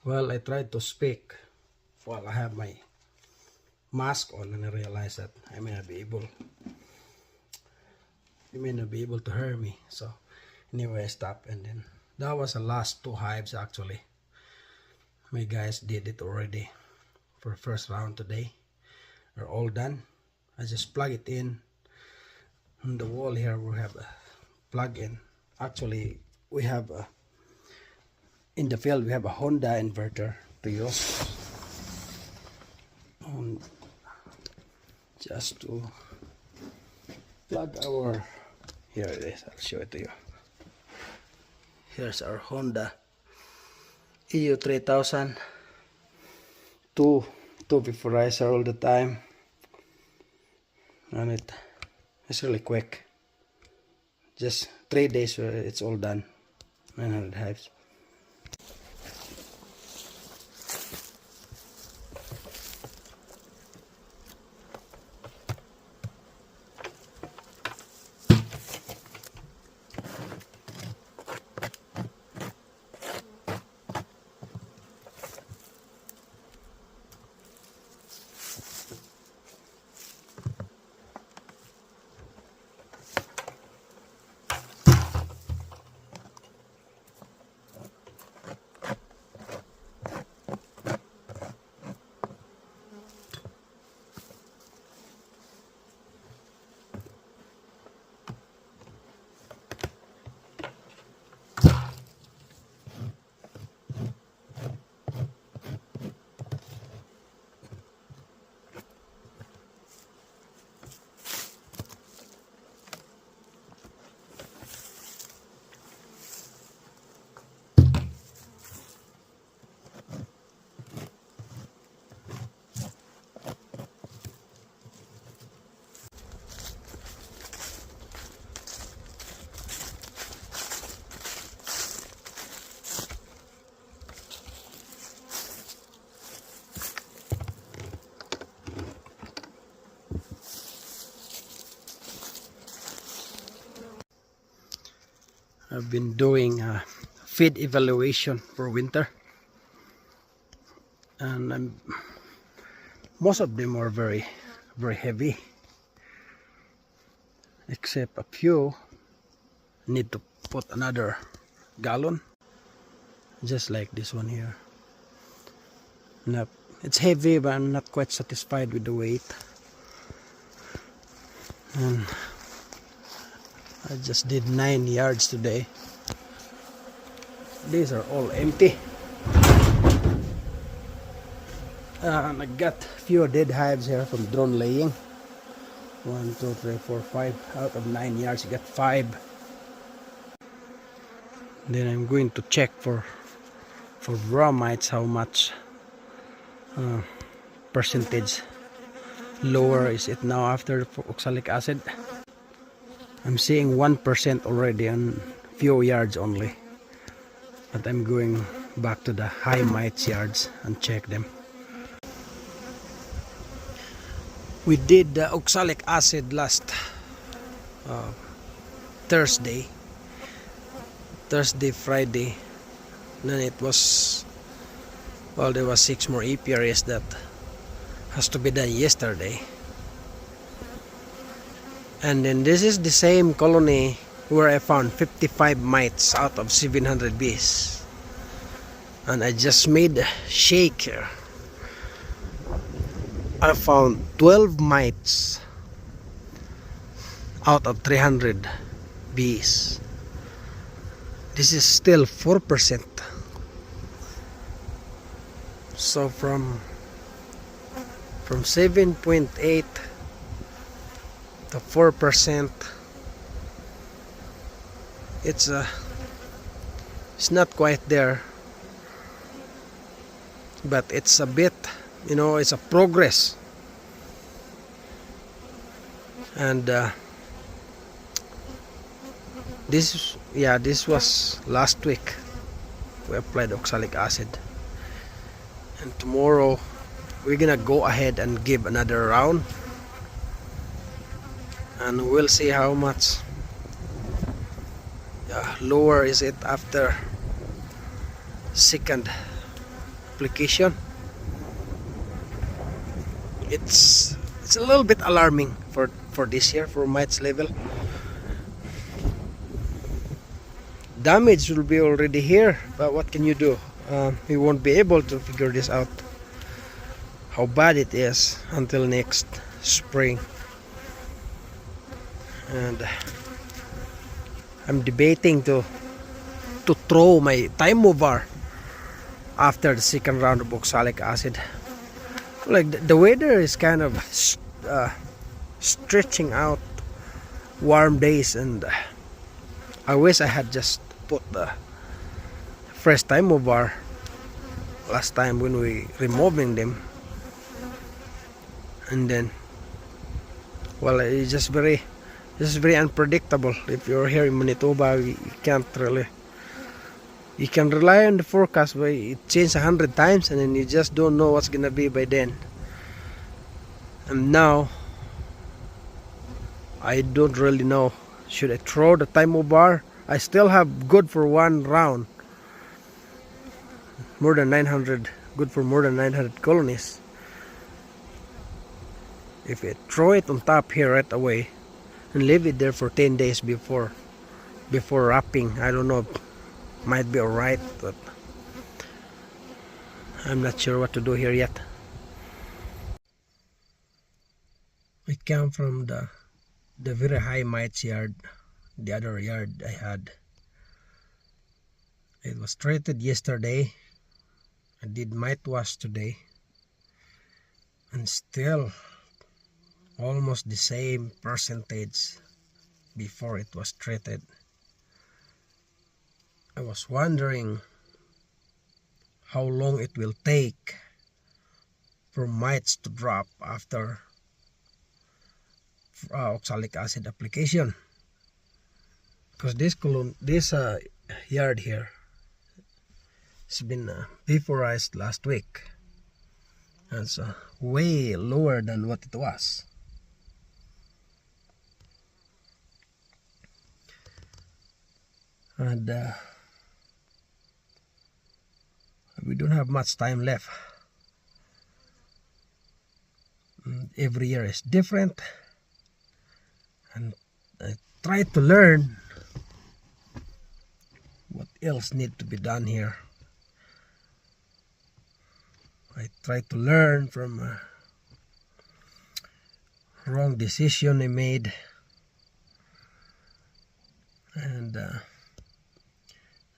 Well, I tried to speak while I have my mask on, and I realized that you may not be able to hear me. So anyway, I stopped, and then that was the last two hives actually. My guys did it already for first round today. They're all done. I just plug it in. On the wall here we have a plug-in. Actually, we have in the field we have a Honda inverter to use. Just to plug our, here it is, I'll show it to you. Here's our Honda EU 3000, two vaporizer all the time, and it's really quick. Just 3 days it's all done. 900 hives. I've been doing a feed evaluation for winter, and most of them are very heavy, except a few need to put another gallon, just like this one here. It's heavy, but I'm not quite satisfied with the weight, and I just did 9 yards today. These are all empty. And I got few dead hives here from drone laying. 1, 2, 3, 4, 5. Out of 9 yards, you got 5. Then I'm going to check for raw mites how much percentage lower is it now after oxalic acid. I'm seeing 1% already on few yards only, but I'm going back to the high mites yards and check them. We did the oxalic acid last Thursday, Friday. Then it was, well, there was 6 more apiaries that has to be done yesterday. And then this is the same colony where I found 55 mites out of 700 bees. And I just made a shake here. I found 12 mites out of 300 bees. This is still 4%. So from 7.8 to 4%, it's not quite there, but it's a bit, it's a progress. And this was last week we applied oxalic acid, and tomorrow we're gonna go ahead and give another round, and we'll see how much lower is it after second application. It's a little bit alarming for this year for mites level. Damage will be already here, but what can you do? We won't be able to figure this out, how bad it is, until next spring. And I'm debating to throw my time mover after the second round of oxalic acid. Like the weather is kind of stretching out warm days, and I wish I had just put the fresh time mover last time when we removing them. And then, well, it's just very unpredictable. If you're here in Manitoba, you can't really, you can rely on the forecast, but it changes 100 times, and then you just don't know what's gonna be by then. And now I don't really know. Should I throw the time bar? I still have good for one round, more than 900, good for more than 900 colonies. If I throw it on top here right away and leave it there for 10 days before wrapping, I don't know, might be alright, but I'm not sure what to do here yet. I come from the very high mites yard, the other yard I had. It was treated yesterday. I did mite wash today, and still almost the same percentage before it was treated. I was wondering how long it will take for mites to drop after oxalic acid application, because this yard here has been vaporized last week, and it's way lower than what it was. And we don't have much time left. Every year is different, and I try to learn what else need to be done here. I try to learn from a wrong decision I made, and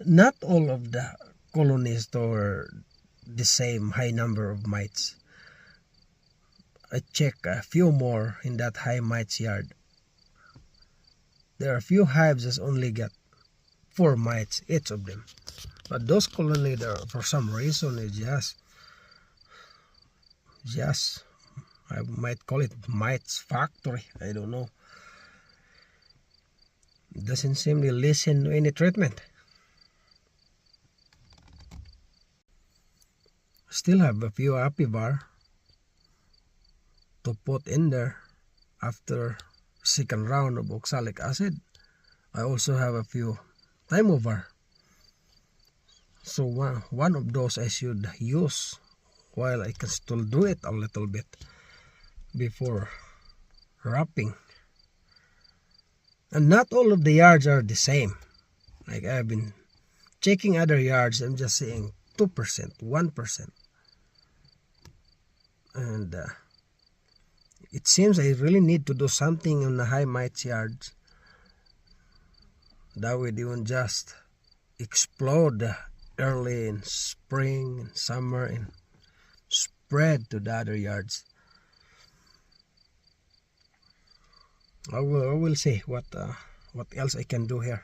not all of the colonies were the same high number of mites. I check a few more in that high mites yard. There are a few hives that only got 4 mites each of them, but those colonies there, for some reason, is just I might call it mites factory. I don't know. It doesn't seem to listen to any treatment. Still have a few Apiaries to put in there after second round of oxalic acid. I also have a few time over, so one of those I should use while I can still do it a little bit before wrapping. And not all of the yards are the same. Like I've been checking other yards, I'm just seeing 2%, 1%. And it seems I really need to do something on the high mites yards. That way they won't just explode early in spring and summer and spread to the other yards. I will see what else I can do here.